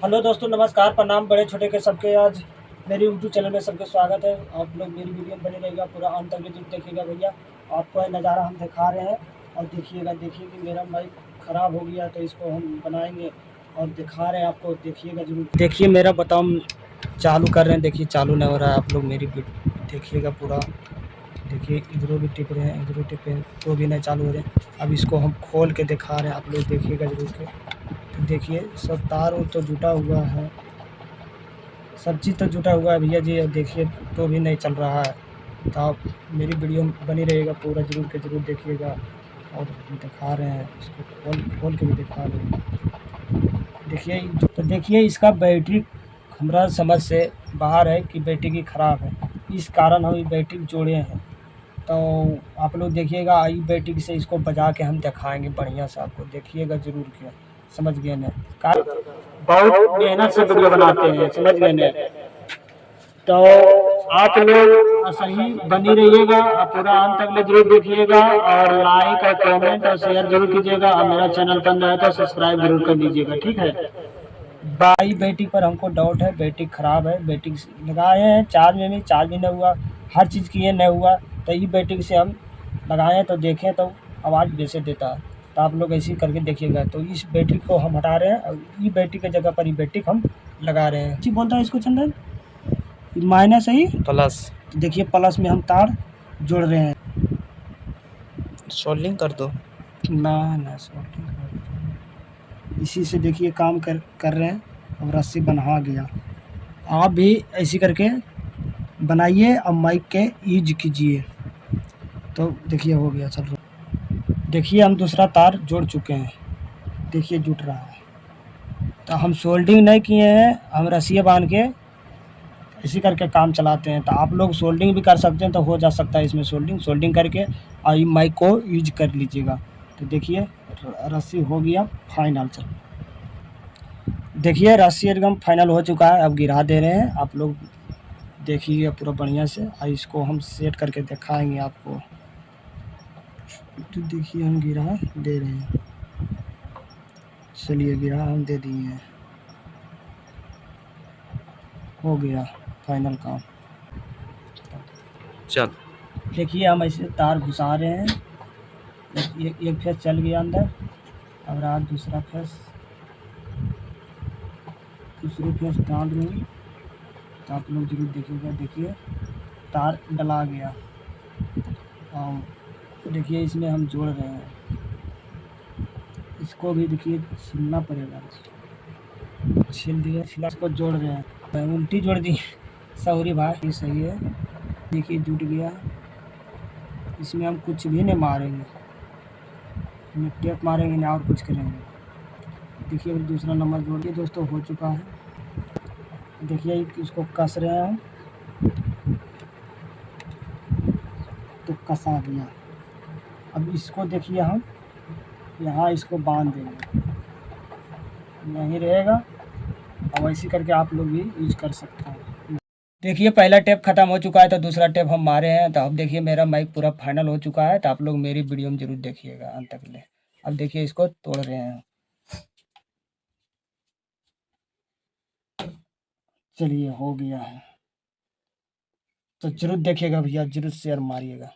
Hello दोस्तों, नमस्कार, प्रणाम, बड़े छोटे के सबके। आज मेरी यूट्यूब चैनल में सबके स्वागत है। आप लोग मेरी वीडियो में बने रहिएगा, पूरा अंत तक जरूर देखिएगा भैया। आपको ये नज़ारा हम दिखा रहे हैं और देखिएगा। देखिए कि मेरा माइक ख़राब हो गया तो इसको हम बनाएंगे और दिखा रहे हैं आपको, देखिएगा जरूर। देखिए मेरा बटन चालू कर रहे हैं, देखिए चालू नहीं हो रहा है। आप लोग मेरी देखिएगा पूरा। देखिए इधरों भी टिप रहे हैं, इधरों टिप रहे हैं तो भी नहीं चालू हो रहे हैं। अब इसको हम खोल के दिखा रहे हैं, आप लोग देखिएगा जरूर के। तो देखिए सब तार तो जुटा हुआ है, सब चीज़ तो जुटा हुआ है भैया जी। अब देखिए तो भी नहीं चल रहा है। तो आप मेरी वीडियो में बनी रहिएगा, पूरा जरूर के जरूर देखिएगा। और दिखा रहे हैं इसको, खोल खोल के भी दिखा रहे हैं। देखिए तो देखिए इसका बैटरी हमारा समझ से बाहर है कि बैटरी ख़राब है, इस कारण हम ये बैटरी जोड़े हैं। तो आप लोग देखिएगा, आई बैटरी से इसको बजा के हम दिखाएंगे बढ़िया से आपको, देखिएगा जरूर के। समझ गए ना? बहुत मेहनत से वीडियो बनाते हैं, समझ गए ना? तो आप लोग सही बनी रहिएगा और पूरा अंत तक जरूर देखिएगा। और लाइक और कमेंट और शेयर जरूर कीजिएगा। और मेरा चैनल पर नया है तो सब्सक्राइब जरूर कर लीजिएगा, ठीक है। बाई बैटरी पर हमको डाउट है, बैटरी ख़राब है। बैटरी लगाए हैं चार्ज में भी, चार्ज भी नहीं हुआ, हर चीज़ किए नहीं हुआ। तो ये बैटरी से हम लगाएं तो देखें तो आवाज़ वैसे देता है। तो आप लोग ऐसे ही करके देखिएगा। तो इस बैटरी को हम हटा रहे हैं और ये बैटरी की जगह पर ये बैटरी हम लगा रहे हैं। जी बोलता है इसको चंदन, माइनस है प्लस। देखिए प्लस में हम तार जोड़ रहे हैं। सोल्डिंग कर दो ना सोल्डिंग इसी से देखिए काम कर रहे हैं। अब रस्सी बना गया। आप भी ऐसी करके बनाइए और माइक के यूज कीजिए। तो देखिए हो गया, चल रहा। देखिए हम दूसरा तार जोड़ चुके हैं, देखिए जुट रहा है। तो हम सोल्डिंग नहीं किए हैं, हम रस्सी बांध के इसी करके काम चलाते हैं। तो आप लोग सोल्डिंग भी कर सकते हैं, तो हो जा सकता है इसमें सोल्डिंग करके और ये माइक को यूज कर लीजिएगा। तो देखिए रस्सी हो गया फाइनल। चल देखिए रस्सी एकदम फाइनल हो चुका है। अब गिरा दे रहे हैं, आप लोग देखिए पूरा बढ़िया से। और इसको हम सेट करके दिखाएंगे आपको। तो देखिए हम गिरा दे रहे हैं, चलिए गिरा हम दे दिए हैं, हो गया फाइनल काम। चल। देखिए हम ऐसे तार घुसा रहे हैं। एक फेस चल गया अंदर, अब रहा दूसरा फेस, दूसरी फेस डाल रहे हैं। तो आप लोग जरूर देखिएगा। देखिए तार डला गया और देखिए इसमें हम जोड़ रहे हैं। इसको भी देखिए छिलना पड़ेगा, छिल दिया, छिला इसको जोड़ रहे हैं। उल्टी जोड़ दी, सॉरी भाई। ये सही है, देखिए जुट गया। इसमें हम कुछ भी नहीं मारेंगे, इसमें टेप मारेंगे ना और कुछ करेंगे। देखिए अभी दूसरा नंबर जोड़ दिए दोस्तों, हो चुका है। देखिए इसको कस रहे हैं, तो कसा गया। अब इसको देखिए हम यहाँ इसको बांध देंगे, यहीं रहेगा। और ऐसे करके आप लोग भी यूज कर सकते हैं। देखिए पहला टेप खत्म हो चुका है, तो दूसरा टेप हम मारे हैं। तो अब देखिए मेरा माइक पूरा फाइनल हो चुका है। तो आप लोग मेरी वीडियो में जरूर देखिएगा अंत तक ले। अब देखिए इसको तोड़ रहे हैं, चलिए हो गया है। तो जरूर देखिएगा भैया, जरूर शेयर मारिएगा।